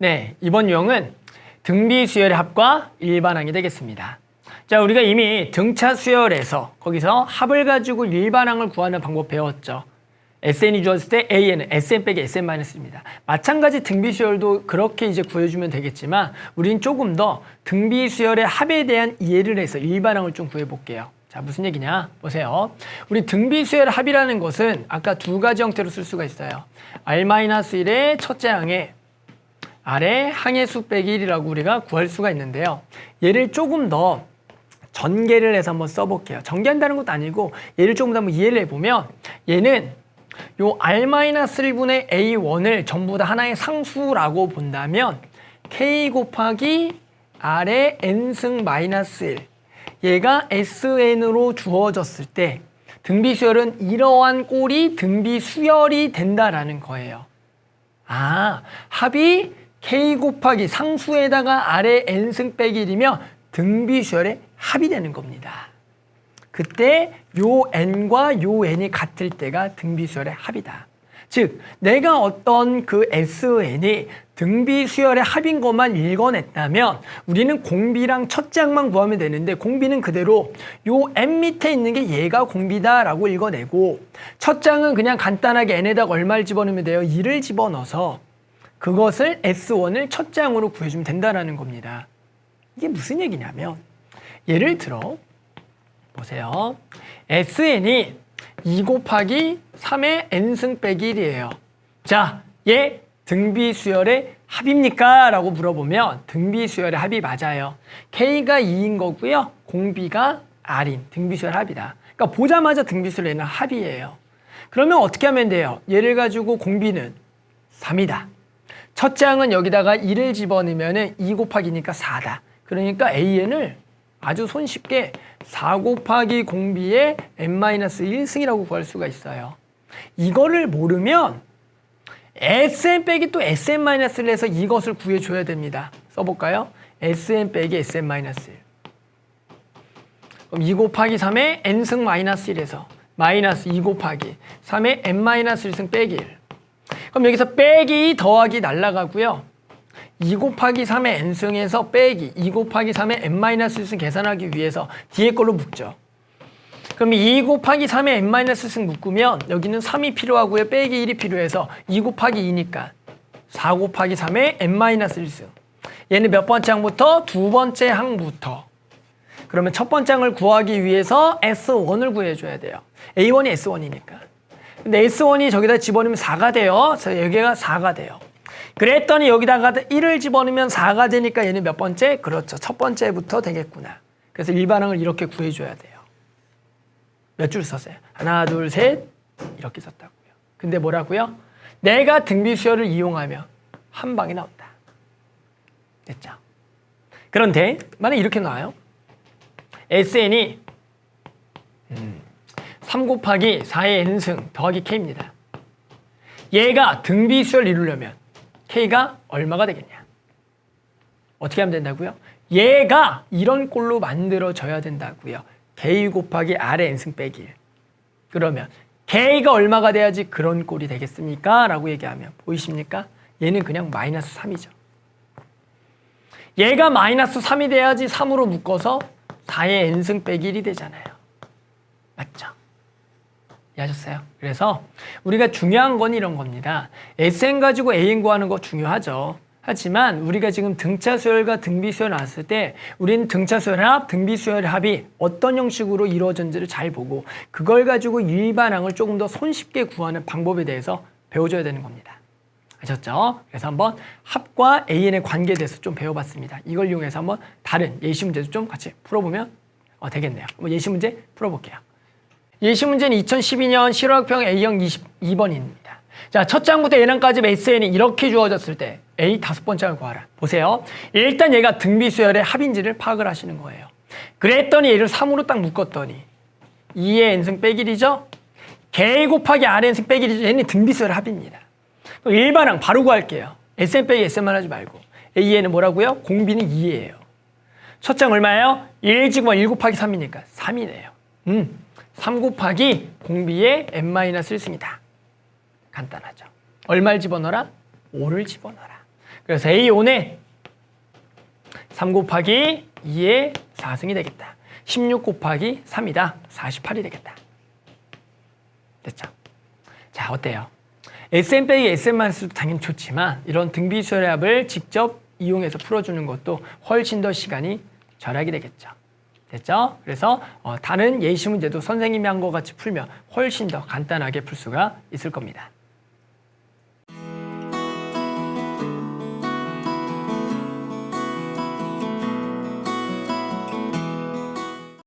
네, 이번 유형은 등비 수열의 합과 일반항이 되겠습니다. 자, 우리가 이미 등차 수열에서 거기서 합을 가지고 일반항을 구하는 방법 배웠죠. SN이 주어졌을 때 AN은 SN 빼기 SN-입니다. 마찬가지 등비 수열도 그렇게 이제 구해주면 되겠지만 우린 조금 더 등비 수열의 합에 대한 이해를 해서 일반항을 좀 구해볼게요. 자, 무슨 얘기냐? 보세요. 우리 등비 수열 합이라는 것은 아까 두 가지 형태로 쓸 수가 있어요. R-1의 첫째 항에 아래 항의 수 빼기 1이라고 우리가 구할 수가 있는데요. 얘를 조금 더 전개를 해서 한번 써볼게요. 전개한다는 것도 아니고 얘를 조금 더 한번 이해를 해보면 얘는 요 R-1분의 A1을 전부 다 하나의 상수라고 본다면 K 곱하기 R의 N승 마이너스 1 얘가 SN으로 주어졌을 때 등비 수열은 이러한 꼴이 등비 수열이 된다라는 거예요. 아, 합이 K 곱하기 상수에다가 R의 N승 빼기 1이면 등비 수열의 합이 되는 겁니다. 그때 요 N과 요 N이 같을 때가 등비 수열의 합이다. 즉, 내가 어떤 그 SN이 등비 수열의 합인 것만 읽어냈다면 우리는 공비랑 첫째 항만 구하면 되는데 공비는 그대로 요 N 밑에 있는 게 얘가 공비다라고 읽어내고 첫째 항은 그냥 간단하게 N에다가 얼마를 집어넣으면 돼요? 2를 집어넣어서 그것을 S1을 첫째 항으로 구해주면 된다는 겁니다. 이게 무슨 얘기냐면 예를 들어 보세요. SN이 2 곱하기 3의 N승 빼기 1이에요. 자, 얘 등비 수열의 합입니까? 라고 물어보면 등비 수열의 합이 맞아요. K가 2인 거고요. 공비가 R인 등비 수열 합이다. 그러니까 보자마자 등비 수열에는 합이에요. 그러면 어떻게 하면 돼요? 얘를 가지고 공비는 3이다. 첫째 항은 여기다가 1을 집어넣으면 2 곱하기니까 4다. 그러니까 AN을 아주 손쉽게 4 곱하기 공비의 n-1승이라고 구할 수가 있어요. 이거를 모르면 SN 빼기 또 SN-를 해서 이것을 구해줘야 됩니다. 써볼까요? SN 빼기 SN-1. 그럼 2 곱하기 3의 n승 마이너스 1에서 마이너스 2 곱하기 3의 n-1승 빼기 1. 그럼 여기서 빼기 더하기 날라가고요. 2 곱하기 3의 n승에서 빼기 2 곱하기 3의 n-1승 계산하기 위해서 뒤에 걸로 묶죠. 그럼 2 곱하기 3의 n-승 묶으면 여기는 3이 필요하고요. 빼기 1이 필요해서 2 곱하기 2니까 4 곱하기 3의 n-1승. 얘는 몇 번째 항부터? 두 번째 항부터. 그러면 첫 번째 항을 구하기 위해서 S1을 구해줘야 돼요. A1이 S1이니까. 근데 S1이 저기다 집어넣으면 4가 돼요. 그래서 여기가 4가 돼요. 그랬더니 여기다가 1을 집어넣으면 4가 되니까 얘는 몇 번째? 그렇죠. 첫 번째부터 되겠구나. 그래서 일반항을 이렇게 구해줘야 돼요. 몇 줄 썼어요? 하나, 둘, 셋 이렇게 썼다고요. 근데 뭐라고요? 내가 등비 수열을 이용하면 한 방에 나온다. 됐죠? 그런데 만약 이렇게 나와요. SN이 3 곱하기 4의 N승 더하기 K입니다. 얘가 등비 수열을 이루려면 K가 얼마가 되겠냐? 어떻게 하면 된다고요? 얘가 이런 꼴로 만들어져야 된다고요. K 곱하기 R의 N승 빼기 1. 그러면 K가 얼마가 돼야지 그런 꼴이 되겠습니까? 라고 얘기하면 보이십니까? 얘는 그냥 마이너스 3이죠. 얘가 마이너스 3이 돼야지 3으로 묶어서 4의 N승 빼기 1이 되잖아요. 맞죠? 이해하셨어요? 그래서 우리가 중요한 건 이런 겁니다. SN 가지고 AN 구하는 거 중요하죠. 하지만 우리가 지금 등차 수열과 등비 수열 나왔을 때 우리는 등차 수열 합, 등비 수열 합이 어떤 형식으로 이루어졌는지를 잘 보고 그걸 가지고 일반항을 조금 더 손쉽게 구하는 방법에 대해서 배워줘야 되는 겁니다. 아셨죠? 그래서 한번 합과 AN의 관계에 대해서 좀 배워봤습니다. 이걸 이용해서 한번 다른 예시 문제도 좀 같이 풀어보면 되겠네요. 한번 예시 문제 풀어볼게요. 예시 문제는 2012년 실화학평 A형 22번입니다. 자, 첫 장부터 N항까지 SN이 이렇게 주어졌을 때 A 다섯 번째 항을 구하라. 보세요. 일단 얘가 등비 수열의 합인지를 파악을 하시는 거예요. 그랬더니 얘를 3으로 딱 묶었더니 2의 N승 빼기 1이죠? K 곱하기 R N승 빼기 1이죠? 얘는 등비 수열의 합입니다. 그럼 일반항 바로 구할게요. SN 빼기 SN만 하지 말고. A에는 뭐라고요? 공비는 2예요. 첫 장 얼마예요? 1 곱하기 3이니까 3이네요. 3 곱하기 공비의 n-1승이다. 간단하죠. 얼마를 집어넣어라? 5를 집어넣어라. 그래서 A5는 3 곱하기 2의 4승이 되겠다. 16 곱하기 3이다. 48이 되겠다. 됐죠? 자, 어때요? SM 빼기 SM만 써도 당연히 좋지만 이런 등비수열의 합을 직접 이용해서 풀어주는 것도 훨씬 더 시간이 절약이 되겠죠. 됐죠? 그래서 다른 예시 문제도 선생님이 한 것 같이 풀면 훨씬 더 간단하게 풀 수가 있을 겁니다.